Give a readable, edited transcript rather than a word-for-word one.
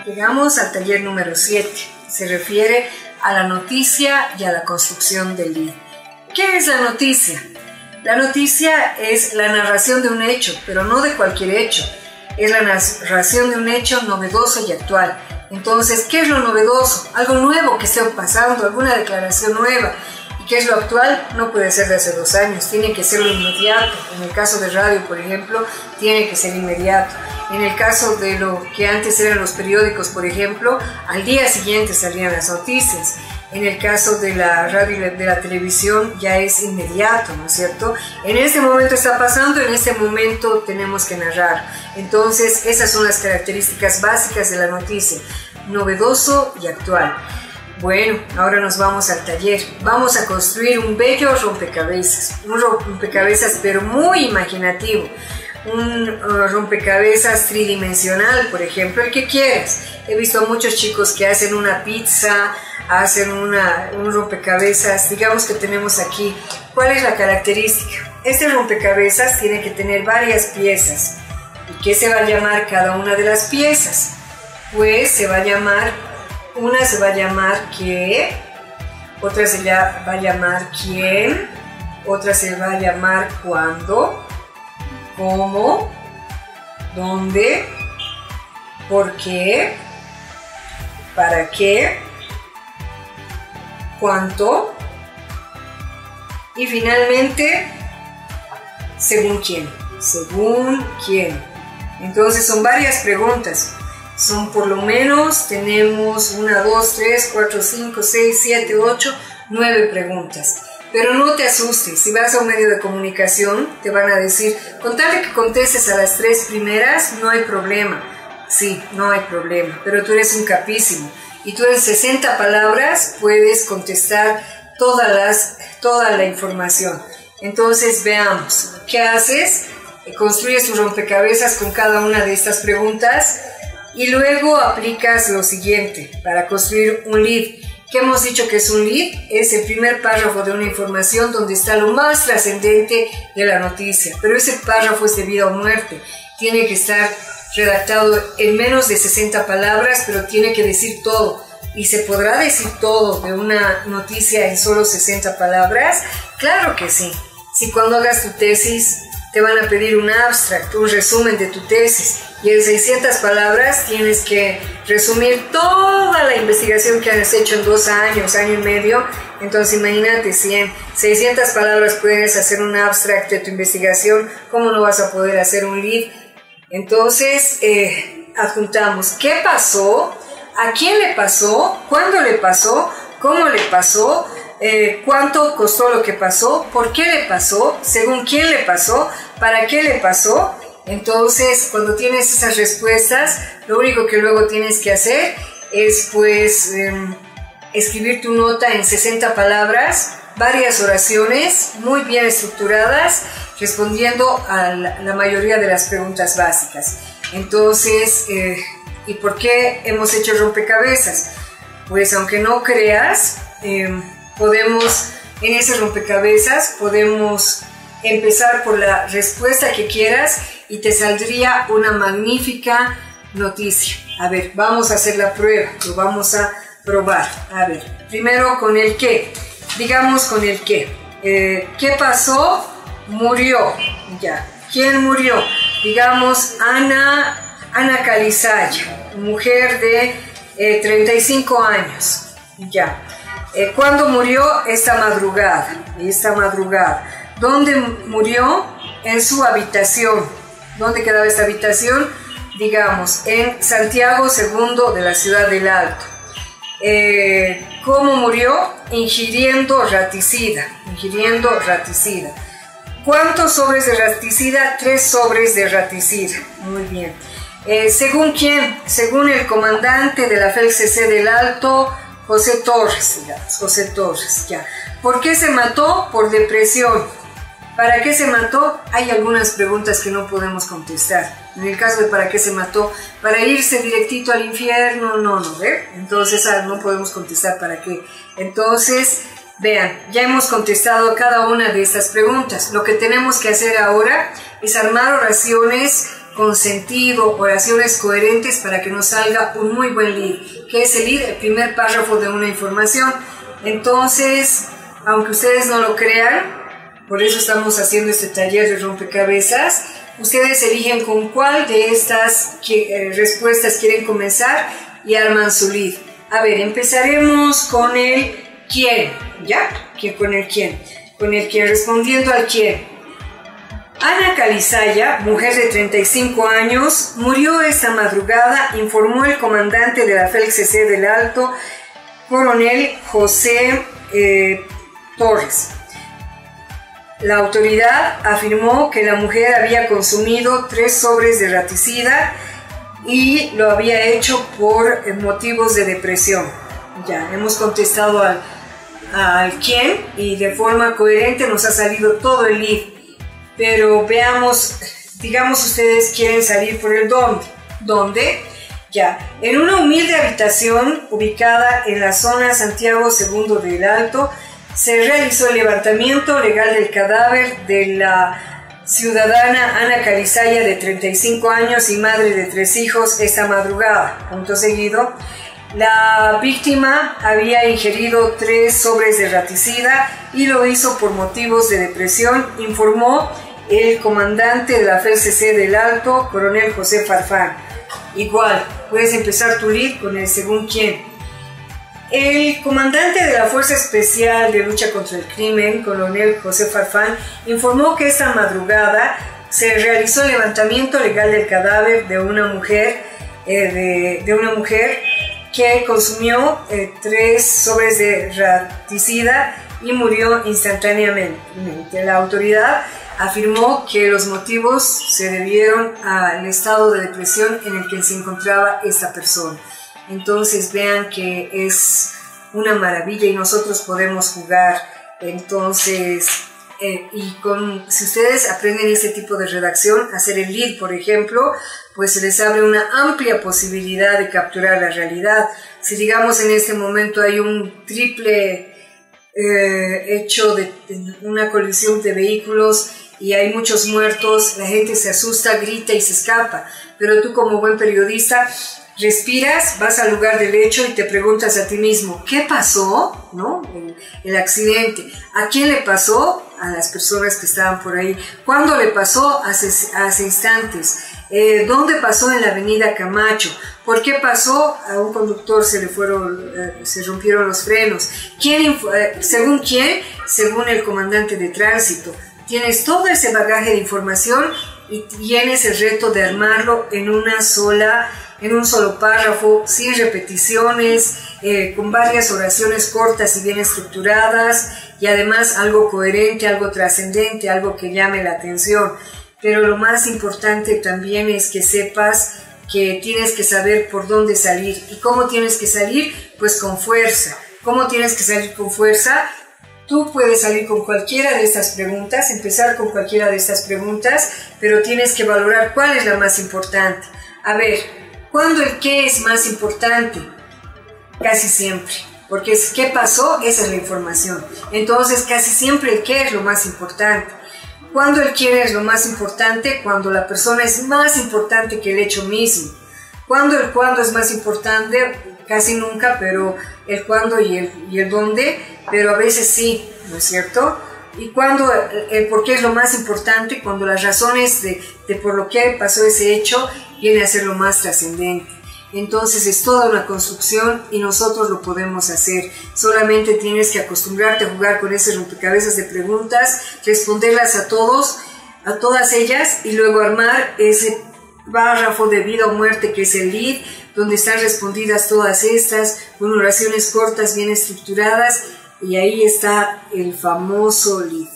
Llegamos al taller número 7. Se refiere a la noticia y a la construcción del lead. ¿Qué es la noticia? La noticia es la narración de un hecho, pero no de cualquier hecho. Es la narración de un hecho novedoso y actual. Entonces, ¿qué es lo novedoso? Algo nuevo que esté pasando, alguna declaración nueva. ¿Y qué es lo actual? No puede ser de hace 2 años, tiene que ser lo inmediato. En el caso de radio, por ejemplo, tiene que ser inmediato. En el caso de lo que antes eran los periódicos, por ejemplo, al día siguiente salían las noticias. En el caso de la radio y de la televisión ya es inmediato, ¿no es cierto? En este momento está pasando, en este momento tenemos que narrar. Entonces, esas son las características básicas de la noticia, novedoso y actual. Bueno, ahora nos vamos al taller. Vamos a construir un bello rompecabezas, un rompecabezas pero muy imaginativo. Un rompecabezas tridimensional, por ejemplo, el que quieras. He visto a muchos chicos que hacen una pizza, hacen un rompecabezas. Digamos que tenemos aquí, ¿cuál es la característica? Este rompecabezas tiene que tener varias piezas. ¿Y qué se va a llamar cada una de las piezas? Pues se va a llamar, una se va a llamar qué, otra se va a llamar quién, otra se va a llamar cuándo, cómo, dónde, por qué, para qué, cuánto y finalmente según quién. Según quién. Entonces son varias preguntas. Son por lo menos, tenemos 1, 2, 3, 4, 5, 6, 7, 8, 9 preguntas. Pero no te asustes, si vas a un medio de comunicación te van a decir, con tal de que contestes a las 3 primeras, no hay problema. Sí, no hay problema, pero tú eres un capísimo y tú en 60 palabras puedes contestar toda la información. Entonces veamos, ¿qué haces? Construyes tu rompecabezas con cada una de estas preguntas y luego aplicas lo siguiente para construir un lead. ¿Qué hemos dicho que es un lead? Es el primer párrafo de una información donde está lo más trascendente de la noticia. Pero ese párrafo es de vida o muerte. Tiene que estar redactado en menos de 60 palabras, pero tiene que decir todo. ¿Y se podrá decir todo de una noticia en solo 60 palabras? Claro que sí. Si cuando hagas tu tesis te van a pedir un abstract, un resumen de tu tesis, y en 600 palabras tienes que resumir toda la investigación que has hecho en 2 años, año y medio. Entonces imagínate, si en 600 palabras puedes hacer un abstract de tu investigación, ¿cómo no vas a poder hacer un lead? Entonces adjuntamos qué pasó, a quién le pasó, cuándo le pasó, cómo le pasó, cuánto costó lo que pasó, por qué le pasó, según quién le pasó, para qué le pasó. Entonces, cuando tienes esas respuestas, lo único que luego tienes que hacer es pues escribir tu nota en 60 palabras, varias oraciones muy bien estructuradas, respondiendo a la mayoría de las preguntas básicas. Entonces, ¿y por qué hemos hecho rompecabezas? Pues aunque no creas, podemos, en ese rompecabezas, podemos empezar por la respuesta que quieras y te saldría una magnífica noticia. A ver, vamos a hacer la prueba, lo vamos a probar. A ver, primero con el qué. Digamos con el qué. ¿Qué pasó? Murió. Ya. ¿Quién murió? Digamos Ana Calizaya, mujer de 35 años. Ya. ¿Cuándo murió? Esta madrugada. ¿Dónde murió? En su habitación. ¿Dónde quedaba esta habitación? Digamos, en Santiago II de la ciudad del Alto. ¿Cómo murió? Ingiriendo raticida. ¿Cuántos sobres de raticida? 3 sobres de raticida. Muy bien. ¿Según quién? Según el comandante de la FELCC del Alto, José Torres, digamos. José Torres, ya. ¿Por qué se mató? Por depresión. ¿Para qué se mató? Hay algunas preguntas que no podemos contestar. En el caso de ¿para qué se mató? ¿Para irse directito al infierno? No, ¿ve? Entonces no podemos contestar ¿para qué? Entonces, vean, ya hemos contestado cada una de estas preguntas. Lo que tenemos que hacer ahora es armar oraciones con sentido, oraciones coherentes para que nos salga un muy buen lead. ¿Qué es el lead? El primer párrafo de una información. Entonces, aunque ustedes no lo crean, por eso estamos haciendo este taller de rompecabezas, ustedes eligen con cuál de estas respuestas quieren comenzar y arman su lead. A ver, empezaremos con el quién, ¿ya? Con el quién. Con el quién, respondiendo al quién. Ana Calizaya, mujer de 35 años, murió esta madrugada, informó el comandante de la FELCC del Alto, coronel José Torres. La autoridad afirmó que la mujer había consumido 3 sobres de raticida y lo había hecho por motivos de depresión. Ya, hemos contestado al quién y de forma coherente nos ha salido todo el lead. Pero veamos, digamos ustedes quieren salir por el dónde. ¿Dónde? Ya, en una humilde habitación ubicada en la zona Santiago II del Alto, se realizó el levantamiento legal del cadáver de la ciudadana Ana Calizaya, de 35 años y madre de 3 hijos, esta madrugada. Punto seguido. La víctima había ingerido 3 sobres de raticida y lo hizo por motivos de depresión, informó el comandante de la FELCC del Alto, coronel José Farfán. Igual, puedes empezar tu lead con el según quién. El comandante de la Fuerza Especial de Lucha contra el Crimen, coronel José Farfán, informó que esta madrugada se realizó el levantamiento legal del cadáver de una mujer, que consumió 3 sobres de raticida y murió instantáneamente. La autoridad afirmó que los motivos se debieron al estado de depresión en el que se encontraba esta persona. Entonces vean que es una maravilla y nosotros podemos jugar. Entonces, si ustedes aprenden este tipo de redacción, hacer el lead, por ejemplo, pues se les abre una amplia posibilidad de capturar la realidad. Si digamos en este momento hay un triple hecho de una colisión de vehículos y hay muchos muertos, la gente se asusta, grita y se escapa, pero tú como buen periodista respiras, vas al lugar del hecho y te preguntas a ti mismo, ¿qué pasó? ¿No? El accidente. ¿A quién le pasó? A las personas que estaban por ahí. ¿Cuándo le pasó? Hace instantes. ¿Dónde pasó? En la avenida Camacho. ¿Por qué pasó? A un conductor se rompieron los frenos. ¿Según quién? Según el comandante de tránsito. Tienes todo ese bagaje de información y tienes el reto de armarlo en un solo párrafo, sin repeticiones, con varias oraciones cortas y bien estructuradas, y además algo coherente, algo trascendente, algo que llame la atención. Pero lo más importante también es que sepas que tienes que saber por dónde salir. ¿Y cómo tienes que salir? Pues con fuerza. ¿Cómo tienes que salir con fuerza? Tú puedes salir con cualquiera de estas preguntas, empezar con cualquiera de estas preguntas, pero tienes que valorar cuál es la más importante. A ver, ¿cuándo el qué es más importante? Casi siempre, porque ¿qué pasó? Esa es la información. Entonces, casi siempre el qué es lo más importante. ¿Cuándo el quién es lo más importante? Cuando la persona es más importante que el hecho mismo. ¿Cuándo el cuándo es más importante? Casi nunca, pero el cuándo y el dónde, pero a veces sí, ¿no es cierto? Y cuando el por qué es lo más importante, cuando las razones de por lo que pasó ese hecho viene a ser lo más trascendente. Entonces es toda una construcción y nosotros lo podemos hacer. Solamente tienes que acostumbrarte a jugar con ese rompecabezas de preguntas, responderlas a todas ellas y luego armar ese párrafo de vida o muerte que es el lead, donde están respondidas todas estas, con oraciones cortas bien estructuradas, y ahí está el famoso lead.